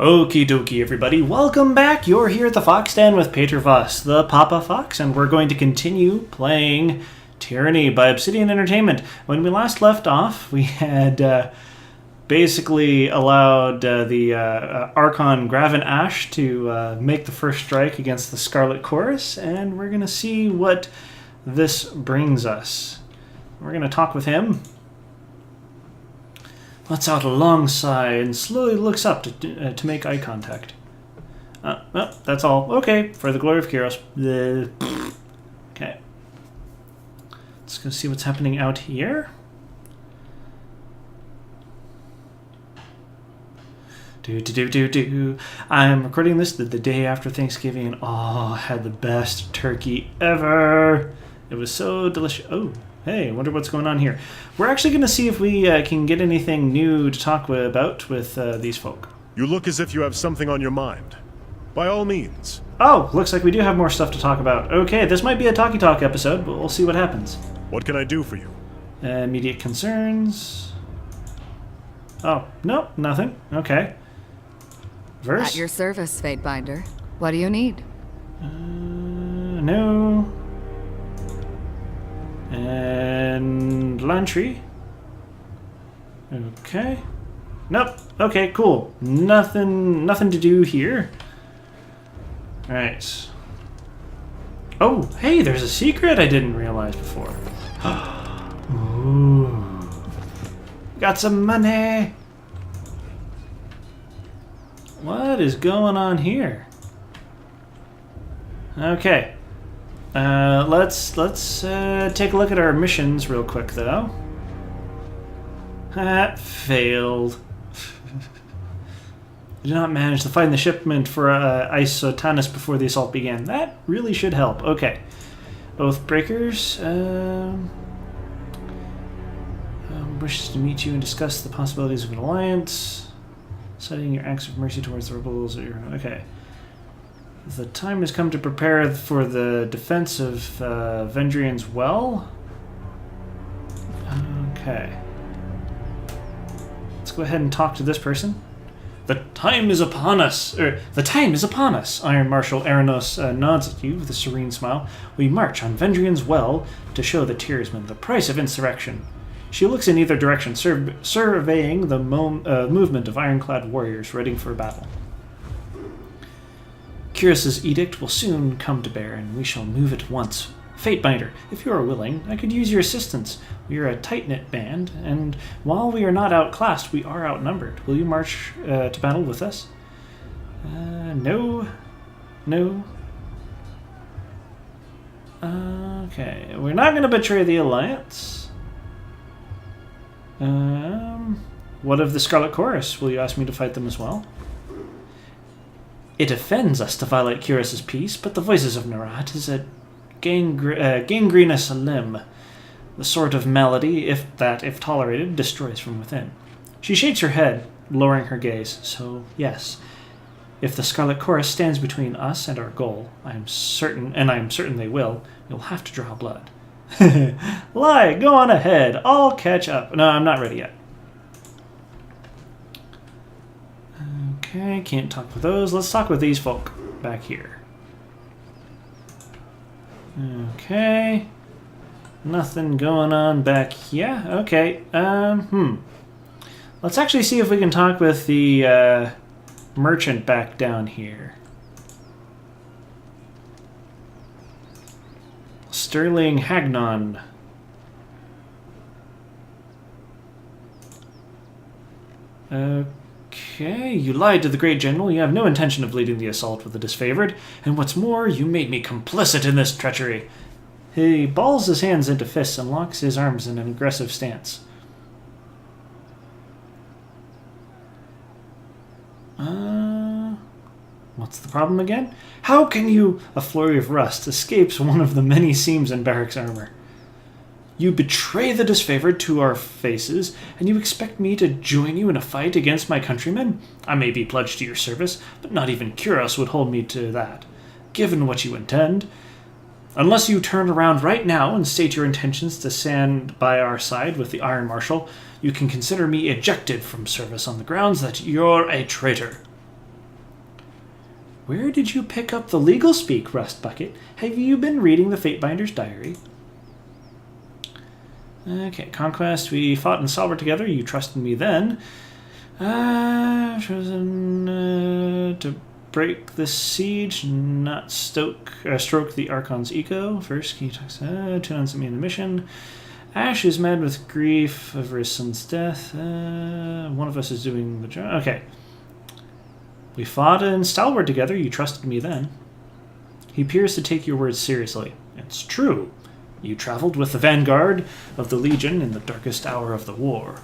Okie dokie, everybody. Welcome back. You're here at the Fox Den with Pater Voss, the Papa Fox, and we're going to continue playing Tyranny by Obsidian Entertainment. When we last left off, we had basically allowed the Archon Graven Ash to make the first strike against the Scarlet Chorus, and we're going to see what this brings us. We're going to talk with him. Lets out a long sigh and slowly looks up to make eye contact. Well, that's all. Okay, for the glory of Kyros. Okay. Let's go see what's happening out here. I'm recording this the day after Thanksgiving, and I had the best turkey ever. It was so delicious. Oh. Hey, wonder what's going on here. We're actually going to see if we can get anything new to talk about with these folk. You look as if you have something on your mind. By all means. Oh, looks like we do have more stuff to talk about. Okay, this might be a talkie talk episode, but we'll see what happens. What can I do for you? Immediate concerns. Oh, no, nothing. Okay. Verse? At your service, Fatebinder. What do you need? No. And Lantry. Okay. Nope. Okay, cool. Nothing to do here. Alright. Oh, hey, there's a secret I didn't realize before. Ooh. Got some money. What is going on here? Okay. Let's take a look at our missions real quick, though. Failed. Did not manage to find the shipment for Isotanus before the assault began. That really should help. Okay. Oath breakers. Wishes to meet you and discuss the possibilities of an alliance. Setting your acts of mercy towards the rebels. Okay. The time has come to prepare for the defense of Vendrien's Well. Okay. Let's go ahead and talk to this person. The time is upon us. The time is upon us. Iron Marshal Aranos nods at you with a serene smile. We march on Vendrien's Well to show the Tiersmen the price of insurrection. She looks in either direction, surveying the movement of ironclad warriors ready for battle. Kyros' edict will soon come to bear, and we shall move at once. Fatebinder, if you are willing, I could use your assistance. We are a tight-knit band, and while we are not outclassed, we are outnumbered. Will you march to battle with us? No. Okay, we're not going to betray the Alliance. What of the Scarlet Chorus? Will you ask me to fight them as well? It offends us to violate Kyros' peace, but the voices of Narat is a gangrenous limb, the sort of malady, if tolerated, destroys from within. She shakes her head, lowering her gaze. So, yes, if the Scarlet Chorus stands between us and our goal, I am certain they will, you'll have to draw blood. Lie, go on ahead. I'll catch up. No, I'm not ready yet. Okay, can't talk with those. Let's talk with these folk back here. Okay. Nothing going on back here. Okay. Let's actually see if we can talk with the merchant back down here. Sterling Hagnon. Okay, you lied to the great general. You have no intention of leading the assault with the disfavored, and what's more, you made me complicit in this treachery. He balls his hands into fists and locks his arms in an aggressive stance. What's the problem again? How can you, a flurry of rust, escapes one of the many seams in Barik's armor? You betray the disfavored to our faces, and you expect me to join you in a fight against my countrymen? I may be pledged to your service, but not even Kyros would hold me to that, given what you intend. Unless you turn around right now and state your intentions to stand by our side with the Iron Marshal, you can consider me ejected from service on the grounds that you're a traitor. Where did you pick up the legal speak, Rust Bucket? Have you been reading the Fatebinder's diary? Okay, conquest. We fought in Salwar together. You trusted me then. Chosen to break the siege, not stroke the Archon's eco. First, can you talk to sent me in the mission. Ash is mad with grief over his son's death. One of us is doing the job. Okay. We fought in Stalwart together. You trusted me then. He appears to take your words seriously. It's true. You traveled with the vanguard of the Legion in the darkest hour of the war.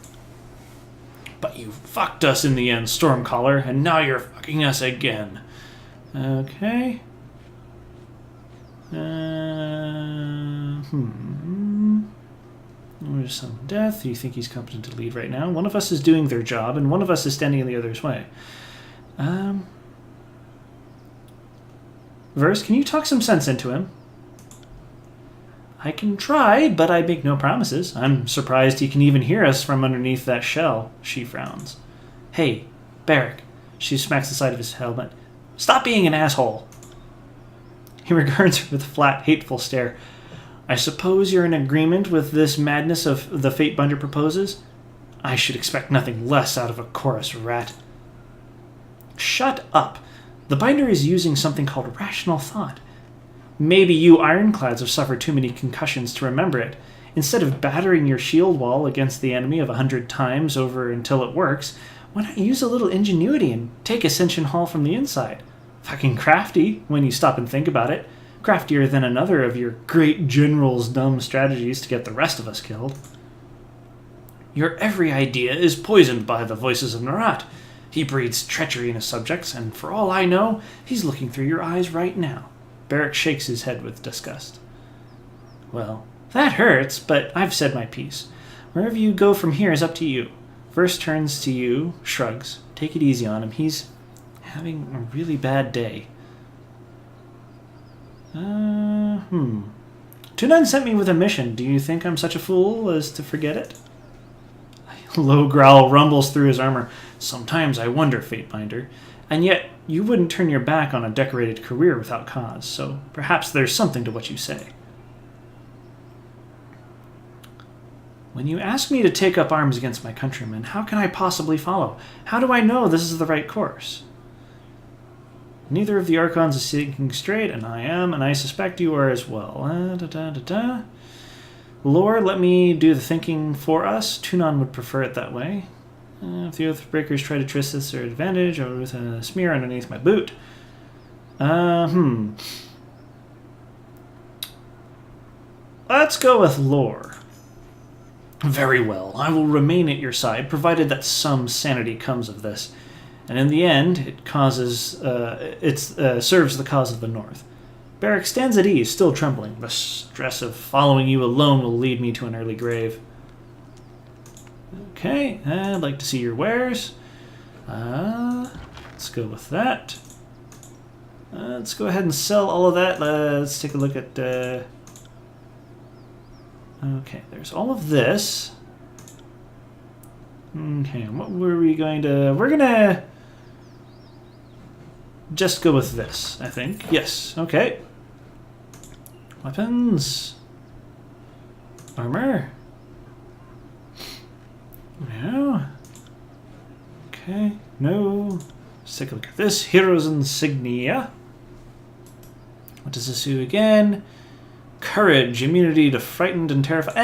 But you fucked us in the end, Stormcaller, and now you're fucking us again. Okay. There's some death. You think he's competent to lead right now. One of us is doing their job, and one of us is standing in the other's way. Verse, can you talk some sense into him? I can try, but I make no promises. I'm surprised he can even hear us from underneath that shell. She frowns. Hey, Barik. She smacks the side of his helmet. Stop being an asshole. He regards her with a flat, hateful stare. I suppose you're in agreement with this madness of the Fatebinder proposes? I should expect nothing less out of a chorus rat. Shut up. The Binder is using something called rational thought. Maybe you ironclads have suffered too many concussions to remember it. Instead of battering your shield wall against the enemy 100 times over until it works, why not use a little ingenuity and take Ascension Hall from the inside? Fucking crafty, when you stop and think about it. Craftier than another of your great general's dumb strategies to get the rest of us killed. Your every idea is poisoned by the voices of Narat. He breeds treachery in his subjects, and for all I know, he's looking through your eyes right now. Barik shakes his head with disgust. Well, that hurts, but I've said my piece. Wherever you go from here is up to you. First turns to you, shrugs. Take it easy on him. He's having a really bad day. Tunan sent me with a mission. Do you think I'm such a fool as to forget it? A low growl rumbles through his armor. Sometimes I wonder, Fatebinder. And yet, you wouldn't turn your back on a decorated career without cause, so perhaps there's something to what you say. When you ask me to take up arms against my countrymen, how can I possibly follow? How do I know this is the right course? Neither of the Archons is thinking straight, and I am, and I suspect you are as well. Lore, let me do the thinking for us. Tunan would prefer it that way. If the Oathbreakers try to twist this to their advantage, or with a smear underneath my boot. Let's go with lore. Very well. I will remain at your side, provided that some sanity comes of this. And in the end, it serves the cause of the North. Barik stands at ease, still trembling. The stress of following you alone will lead me to an early grave. Okay, I'd like to see your wares. Let's go with that. Let's go ahead and sell all of that. Let's take a look at... Okay, there's all of this. Okay, what were we going to... We're going to just go with this, I think. Yes, okay. Weapons. Armor. No. Okay, no. Let's take a look at this. Hero's Insignia. What does this do again? Courage, immunity to frightened and terrified.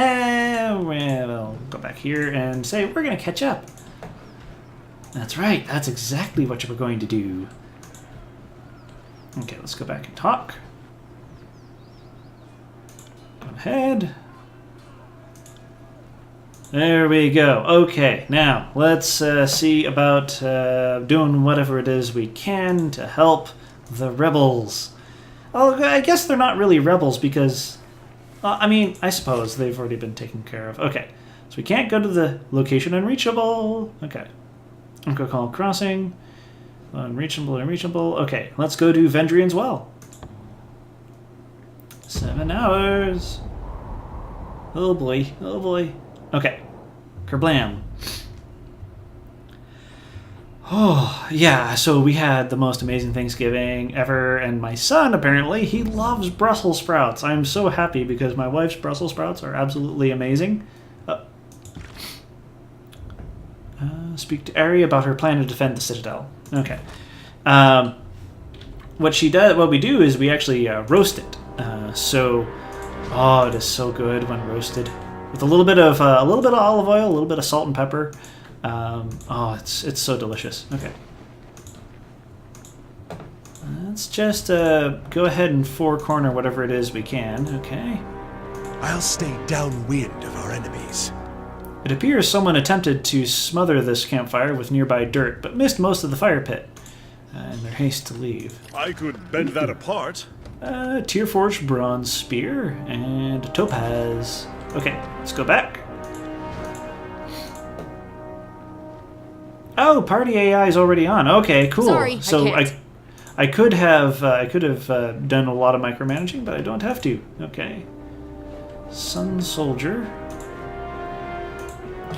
Well, go back here and say, we're going to catch up. That's right, that's exactly what we're going to do. Okay, let's go back and talk. Go ahead. There we go. Okay, now let's see about doing whatever it is we can to help the rebels. Oh, I guess they're not really rebels because, I mean, I suppose they've already been taken care of. Okay, so we can't go to the location unreachable. Okay, Call Crossing. Unreachable. Okay, let's go to Vendrien's Well. 7 hours. Oh boy, oh boy. Okay, Kerblam. Oh, yeah, so we had the most amazing Thanksgiving ever, and my son, apparently, he loves Brussels sprouts. I'm so happy because my wife's Brussels sprouts are absolutely amazing. Speak to Ari about her plan to defend the Citadel. Okay. What we do is we actually roast it. Oh, it is so good when roasted, with a little bit of olive oil, a little bit of salt and pepper. It's so delicious. Okay. Let's just go ahead and four-corner whatever it is we can. Okay. I'll stay downwind of our enemies. It appears someone attempted to smother this campfire with nearby dirt, but missed most of the fire pit in their haste to leave. I could bend that apart. Tier forged bronze spear and a topaz. Okay, let's go back. Oh, party AI is already on. Okay, cool. Sorry, so I can't. I could have done a lot of micromanaging, but I don't have to. Okay. Sun Soldier.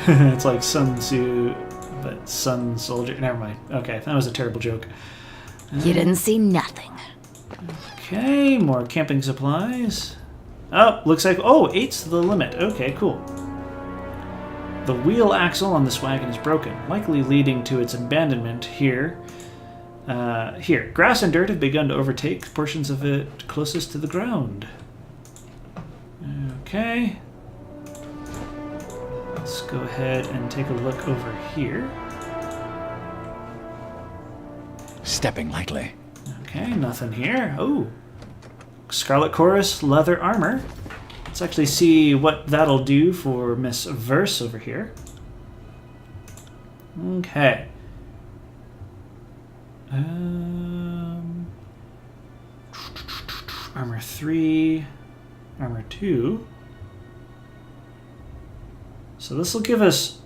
It's like Sun Tzu, but Sun Soldier. Never mind. Okay, that was a terrible joke. You didn't see nothing. Okay, more camping supplies. Oh, looks like 8's the limit. Okay, cool. The wheel axle on this wagon is broken, likely leading to its abandonment here. Here, grass and dirt have begun to overtake portions of it closest to the ground. Okay. Let's go ahead and take a look over here. Stepping lightly. Okay, nothing here. Oh, Scarlet Chorus leather armor. Let's actually see what that'll do for Miss Verse over here. Okay. Armor 3, armor 2. So this will give us...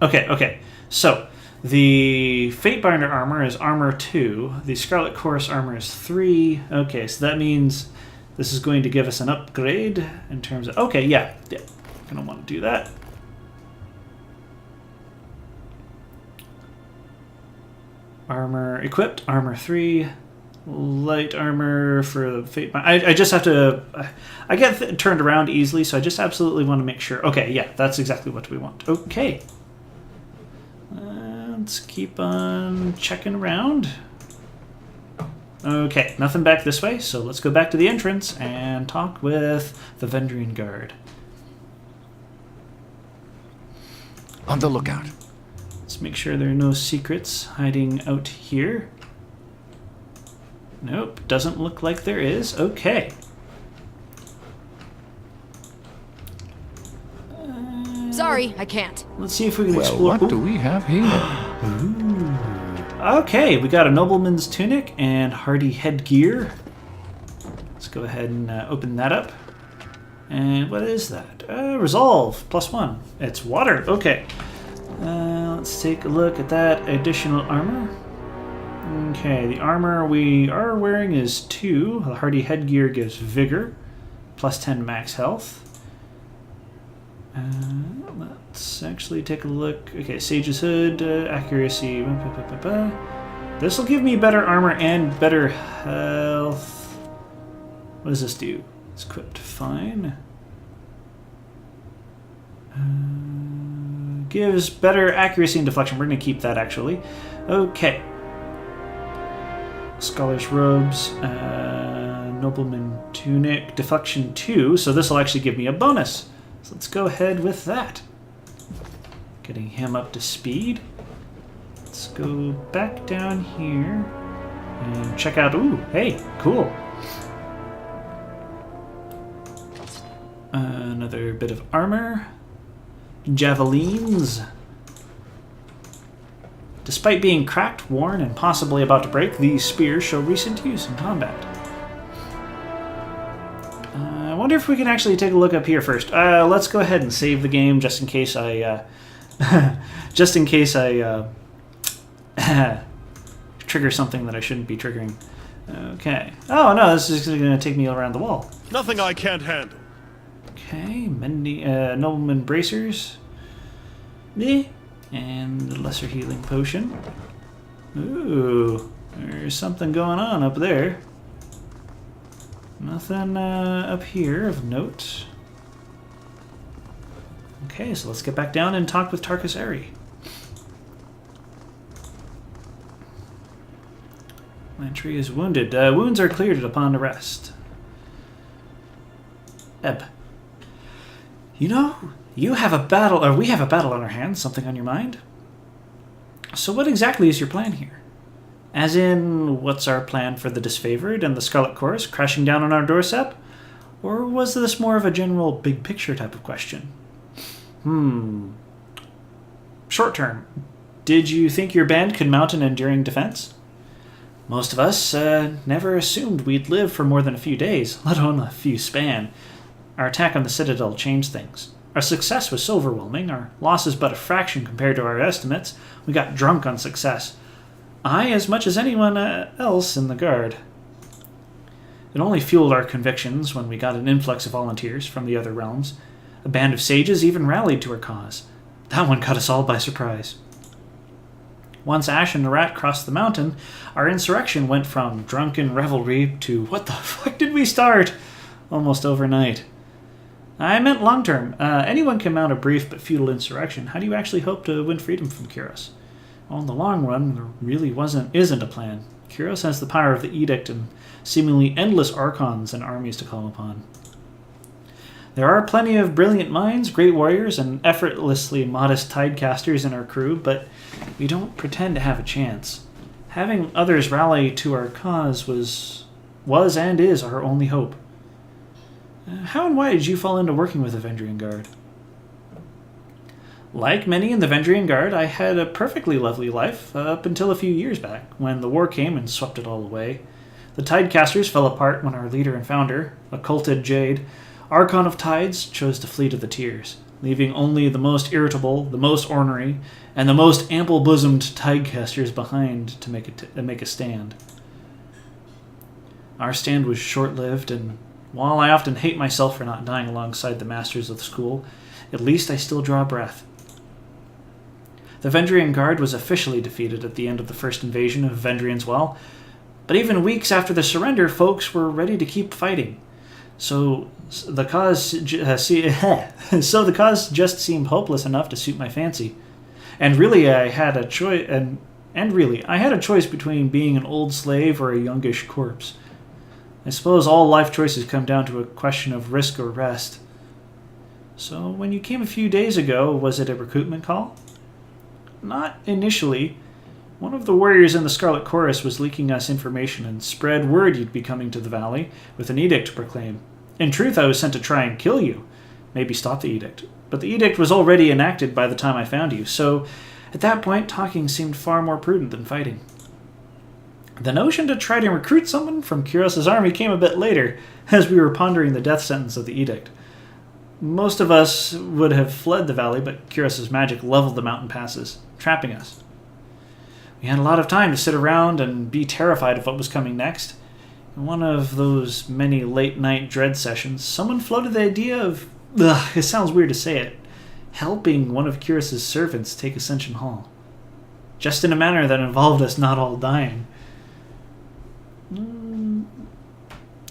Okay. So the Fatebinder armor is armor 2. The Scarlet Chorus armor is 3. Okay, so that means this is going to give us an upgrade in terms of... Okay, yeah. I don't want to do that. Armor equipped, armor 3. Light armor for the Fate. I just have to... I get turned around easily, so I just absolutely want to make sure. Okay, yeah, that's exactly what we want. Okay. Let's keep on checking around. Okay, nothing back this way, so let's go back to the entrance and talk with the Vendrien Guard. On the lookout. Let's make sure there are no secrets hiding out here. Nope, doesn't look like there is. Okay. Sorry, I can't. Let's see if we can Well, explore. what do we have here? Okay, we got a nobleman's tunic and hardy headgear. Let's go ahead and open that up. And what is that? Resolve, +1. It's water. Okay. Let's take a look at that additional armor. Okay, the armor we are wearing is 2. The hardy headgear gives vigor, +10 max health. Let's actually take a look. Okay, Sage's Hood, accuracy. This will give me better armor and better health. What does this do? It's equipped fine. Gives better accuracy and deflection. We're going to keep that actually. Okay. Scholar's robes, nobleman tunic, deflection 2. So this will actually give me a bonus. So let's go ahead with that. Getting him up to speed. Let's go back down here and check out. Ooh, hey, cool. Another bit of armor. Javelins. Despite being cracked, worn, and possibly about to break, these spears show recent use in combat. I wonder if we can actually take a look up here first. Let's go ahead and save the game just in case I trigger something that I shouldn't be triggering. Okay. Oh no, this is going to take me around the wall. Nothing I can't handle. Okay, nobleman bracers. Eh, And a lesser healing potion. Ooh, there's something going on up there. Nothing up here of note. Okay, so let's get back down and talk with Tarkus Eri. Lantry is wounded. Wounds are cleared upon arrest. Eb. You know, you have a battle, or we have a battle on our hands. Something on your mind? So what exactly is your plan here? As in, what's our plan for the disfavored and the Scarlet Chorus crashing down on our doorstep? Or was this more of a general big picture type of question? Short term. Did you think your band could mount an enduring defense? Most of us never assumed we'd live for more than a few days, let alone a few span. Our attack on the Citadel changed things. Our success was so overwhelming, our loss is but a fraction compared to our estimates. We got drunk on success. I, as much as anyone else in the Guard. It only fueled our convictions when we got an influx of volunteers from the other realms. A band of sages even rallied to our cause. That one caught us all by surprise. Once Ash and Narat crossed the mountain, our insurrection went from drunken revelry to what the fuck did we start? Almost overnight. I meant long term. Anyone can mount a brief but futile insurrection. How do you actually hope to win freedom from Kyros? Well, in the long run, there really isn't a plan. Kyros has the power of the Edict and seemingly endless archons and armies to call upon. There are plenty of brilliant minds, great warriors, and effortlessly modest tidecasters in our crew, but we don't pretend to have a chance. Having others rally to our cause was and is our only hope. How and why did you fall into working with the Vendrien Guard? Like many in the Vendrien Guard, I had a perfectly lovely life up until a few years back, when the war came and swept it all away. The Tidecasters fell apart when our leader and founder, occulted Jade, Archon of Tides, chose to flee to the Tiers, leaving only the most irritable, the most ornery, and the most ample-bosomed Tidecasters behind to make a stand. Our stand was short-lived, and while I often hate myself for not dying alongside the masters of the school, at least I still draw breath. The Vendrien Guard was officially defeated at the end of the first invasion of Vendrien's Well, but even weeks after the surrender, folks were ready to keep fighting. So the cause just seemed hopeless enough to suit my fancy. And really, I had a choice. I had a choice between being an old slave or a youngish corpse. I suppose all life choices come down to a question of risk or rest. So when you came a few days ago, was it a recruitment call? Not initially. One of the warriors in the Scarlet Chorus was leaking us information and spread word you'd be coming to the valley with an edict to proclaim. In truth, I was sent to try and kill you. Maybe stop the edict. But the edict was already enacted by the time I found you, so at that point, talking seemed far more prudent than fighting. The notion to try to recruit someone from Kyros' army came a bit later, as we were pondering the death sentence of the edict. Most of us would have fled the valley, but Kyros' magic leveled the mountain passes, trapping us. We had a lot of time to sit around and be terrified of what was coming next. In one of those many late-night dread sessions, someone floated the idea of, it sounds weird to say it, helping one of Kyros' servants take Ascension Hall. Just in a manner that involved us not all dying.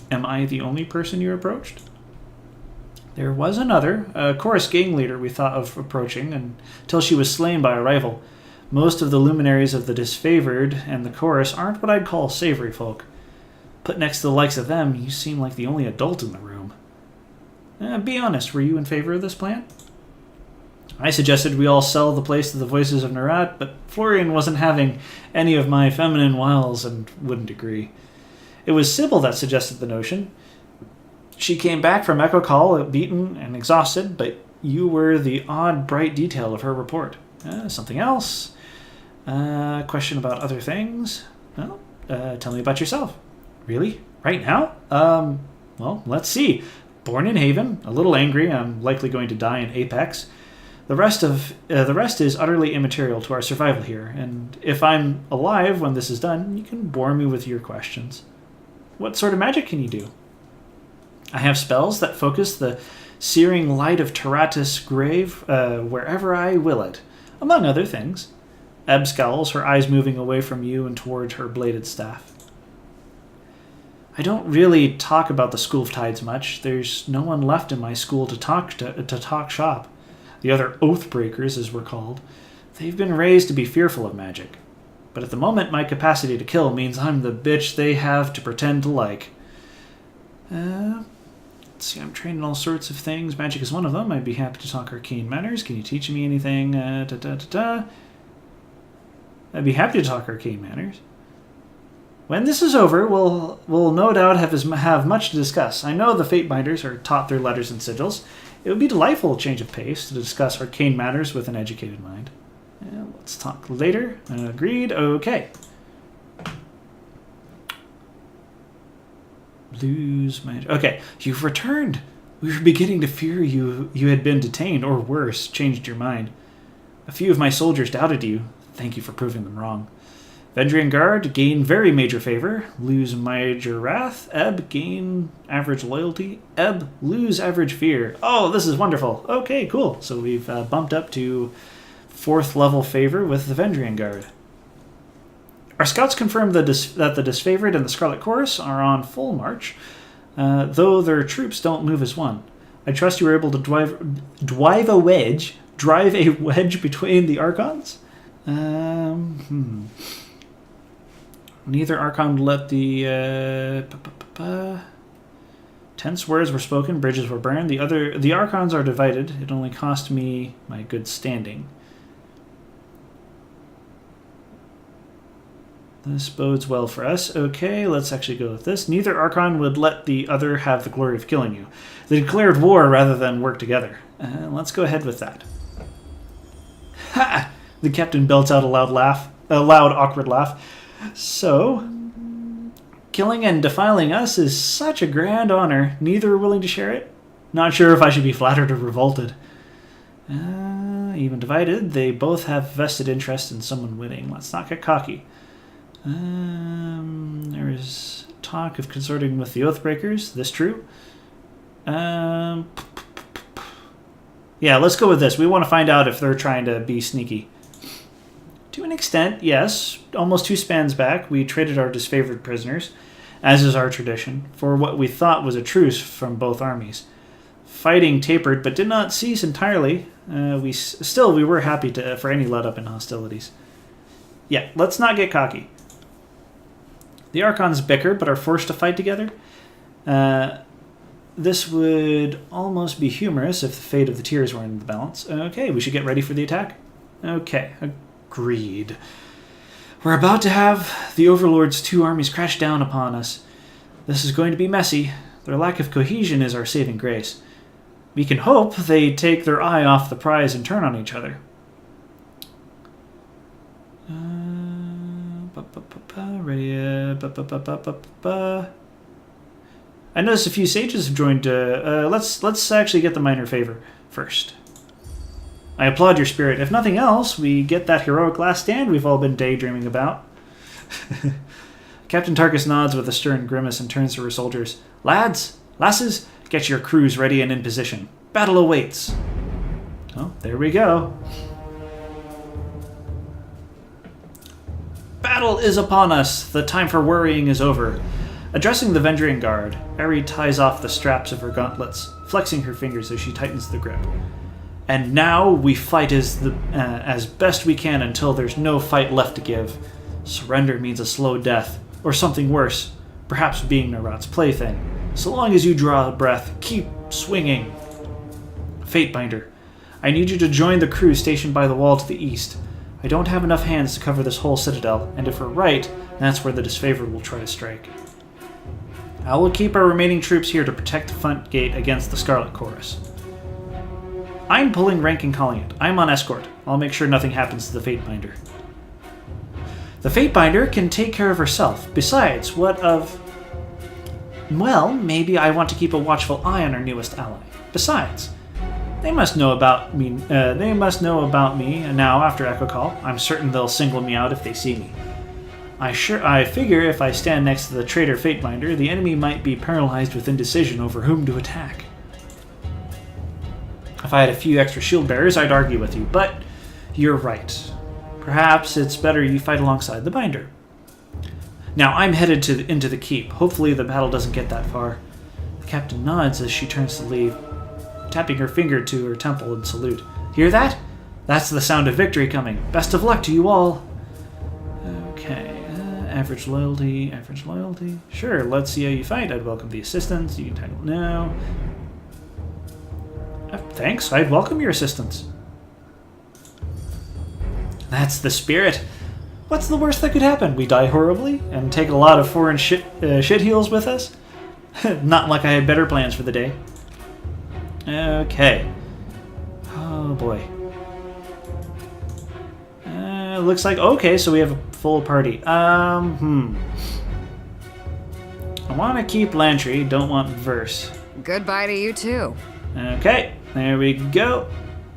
Am I the only person you approached? There was another, a chorus gang leader we thought of approaching until she was slain by a rival. Most of the luminaries of the disfavored and the chorus aren't what I'd call savory folk. Put next to the likes of them, you seem like the only adult in the room. Be honest, were you in favor of this plan? I suggested we all sell the place to the Voices of Narat, but Florian wasn't having any of my feminine wiles and wouldn't agree. It was Sybil that suggested the notion. She came back from Echo Call, beaten and exhausted, but you were the odd, bright detail of her report. Something else? Question about other things? Well, tell me about yourself. Really? Right now? Well, let's see. Born in Haven, a little angry, I'm likely going to die in Apex. The rest is utterly immaterial to our survival here, and if I'm alive when this is done, you can bore me with your questions. What sort of magic can you do? I have spells that focus the searing light of Taratus' grave wherever I will it. among other things. Eb scowls, her eyes moving away from you and toward her bladed staff. I don't really talk about the School of Tides much. There's no one left in my school to talk shop. The other Oathbreakers, as we're called. They've been raised to be fearful of magic. But at the moment, my capacity to kill means I'm the bitch they have to pretend to like. Let's see, I'm trained in all sorts of things. Magic is one of them. I'd be happy to talk arcane matters. Can you teach me anything? I'd be happy to talk arcane matters. When this is over, we'll no doubt have much to discuss. I know the Fatebinders are taught their letters and sigils. It would be a delightful change of pace to discuss arcane matters with an educated mind. Let's talk later. Agreed. Okay. Lose magic. Okay, you've returned. We were beginning to fear you had been detained, or worse, changed your mind. A few of my soldiers doubted you. Thank you for proving them wrong. Vendrien Guard, gain very major favor. Lose major wrath. Eb, gain average loyalty. Eb, lose average fear. Oh, this is wonderful. Okay, cool. So we've bumped up to 4th level favor with the Vendrien Guard. Our scouts confirm that the Disfavored and the Scarlet Chorus are on full march, though their troops don't move as one. I trust you were able to drive a wedge between the Archons? Neither Archon let the... Tense words were spoken, bridges were burned. The Archons are divided. It only cost me my good standing. This bodes well for us. Okay, let's actually go with this. Neither Archon would let the other have the glory of killing you. They declared war rather than work together. Let's go ahead with that. Ha! The captain belts out a loud, awkward laugh. So, killing and defiling us is such a grand honor. Neither are willing to share it. Not sure if I should be flattered or revolted. Even divided, they both have vested interest in someone winning. Let's not get cocky. There is talk of consorting with the Oathbreakers. This true? Yeah, let's go with this. We want to find out if they're trying to be sneaky. To an extent, yes. Almost 2 spans back, we traded our disfavored prisoners, as is our tradition, for what we thought was a truce from both armies. Fighting tapered, but did not cease entirely. We were happy for any let-up in hostilities. Yeah, let's not get cocky. The Archons bicker, but are forced to fight together. This would almost be humorous if the fate of the Tears were in the balance. Okay, we should get ready for the attack. Okay, agreed. We're about to have the Overlord's 2 armies crash down upon us. This is going to be messy. Their lack of cohesion is our saving grace. We can hope they take their eye off the prize and turn on each other. I noticed a few sages have joined. Let's actually get the minor favor first. I applaud your spirit. If nothing else, we get that heroic last stand we've all been daydreaming about. Captain Tarkus nods with a stern grimace and turns to her soldiers. Lads, lasses, get your crews ready and in position. Battle awaits. Oh, there we go. Battle is upon us. The time for worrying is over. Addressing the Vendrien Guard, Ari ties off the straps of her gauntlets, flexing her fingers as she tightens the grip. And now we fight as best we can until there's no fight left to give. Surrender means a slow death, or something worse, perhaps being Narat's plaything. So long as you draw a breath, keep swinging. Fatebinder, I need you to join the crew stationed by the wall to the east. I don't have enough hands to cover this whole citadel, and if we're right, that's where the disfavored will try to strike. I will keep our remaining troops here to protect the front gate against the Scarlet Chorus. I'm pulling rank and calling it. I'm on escort. I'll make sure nothing happens to the Fatebinder. The Fatebinder can take care of herself. Besides, what of... Well, maybe I want to keep a watchful eye on our newest ally. Besides, they must know about me. Now after Echo Call. I'm certain they'll single me out if they see me. I figure if I stand next to the traitor Fatebinder, the enemy might be paralyzed with indecision over whom to attack. If I had a few extra shield bearers, I'd argue with you, but You're right. Perhaps it's better you fight alongside the binder. Now, I'm headed into the keep. Hopefully the battle doesn't get that far. The captain nods as she turns to leave, tapping her finger to her temple in salute. Hear that? That's the sound of victory coming. Best of luck to you all. Okay. Average loyalty, average loyalty. Sure, let's see how you fight. I'd welcome the assistance. You can title now. Thanks, I'd welcome your assistance. That's the spirit. What's the worst that could happen? We die horribly and take a lot of foreign shitheels with us? Not like I had better plans for the day. Okay. Oh boy. Looks like... Okay, so we have a full party. I want to keep Lantry, don't want Verse. Goodbye to you too. Okay, there we go.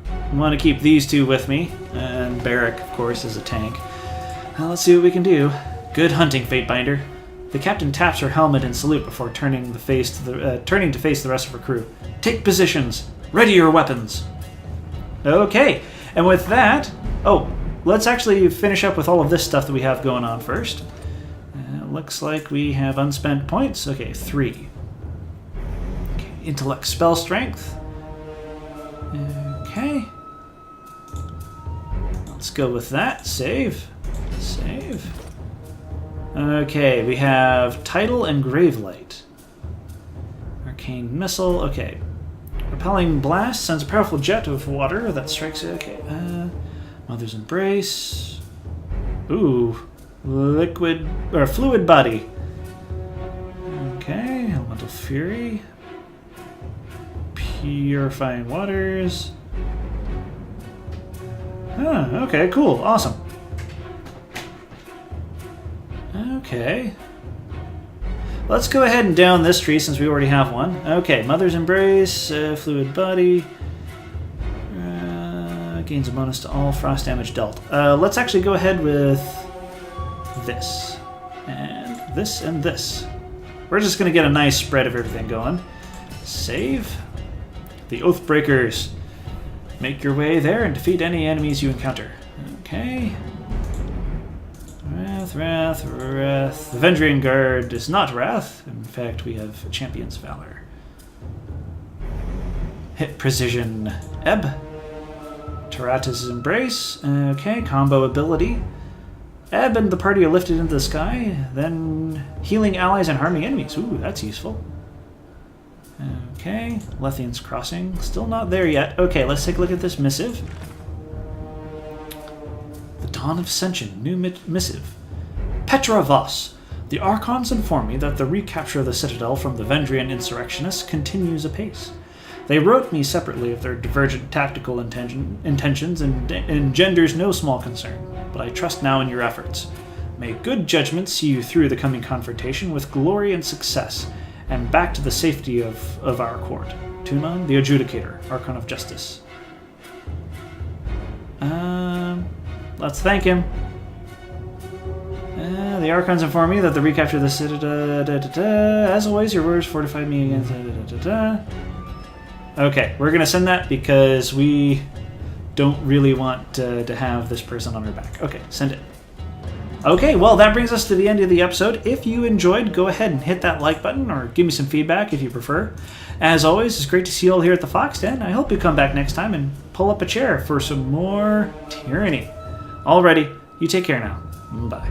I want to keep these two with me. And Barik, of course, is a tank. Now let's see what we can do. Good hunting, Fatebinder. The captain taps her helmet in salute before turning to face the rest of her crew. Take positions. Ready your weapons. Okay, and with that... Oh, let's actually finish up with all of this stuff that we have going on first. Looks like we have unspent points. Okay, 3. Okay, intellect, spell strength. Okay. Let's go with that. Save. Save. Okay, we have title and gravelight. Arcane missile. Okay. Repelling blast sends a powerful jet of water that strikes it. Okay. Mother's embrace. Ooh. Liquid or fluid body. Okay. Elemental fury. Purifying waters. Huh, okay, cool. Awesome. Okay. Let's go ahead and down this tree since we already have one. Okay, Mother's Embrace, Fluid Body. Gains a bonus to all frost damage dealt. Let's actually go ahead with this. And this and this. We're just going to get a nice spread of everything going. Save. The Oathbreakers. Make your way there and defeat any enemies you encounter. Okay. Wrath. The Vendrien Guard is not Wrath. In fact, we have Champion's Valor. Hit Precision. Ebb. Tarata's Embrace. Okay, combo ability. Ebb and the party are lifted into the sky, then healing allies and harming enemies. Ooh, that's useful. Okay, Lethian's Crossing. Still not there yet. Okay, let's take a look at this missive. The Dawn of Ascension, new missive. Petra Voss. The Archons inform me that the recapture of the Citadel from the Vendrien insurrectionists continues apace. They wrote me separately of their divergent tactical intentions and engenders no small concern, but I trust now in your efforts. May good judgment see you through the coming confrontation with glory and success, and back to the safety of our court. Tunon, the Adjudicator, Archon of Justice. Let's thank him. The Archons inform me that the recapture of the Citadel... As always, your words fortified me against... Okay, we're going to send that because we don't really want to have this person on our back. Okay, send it. Okay, well, that brings us to the end of the episode. If you enjoyed, go ahead and hit that like button or give me some feedback if you prefer. As always, it's great to see you all here at the Fox Den. I hope you come back next time and pull up a chair for some more Tyranny. Alrighty, you take care now. Bye.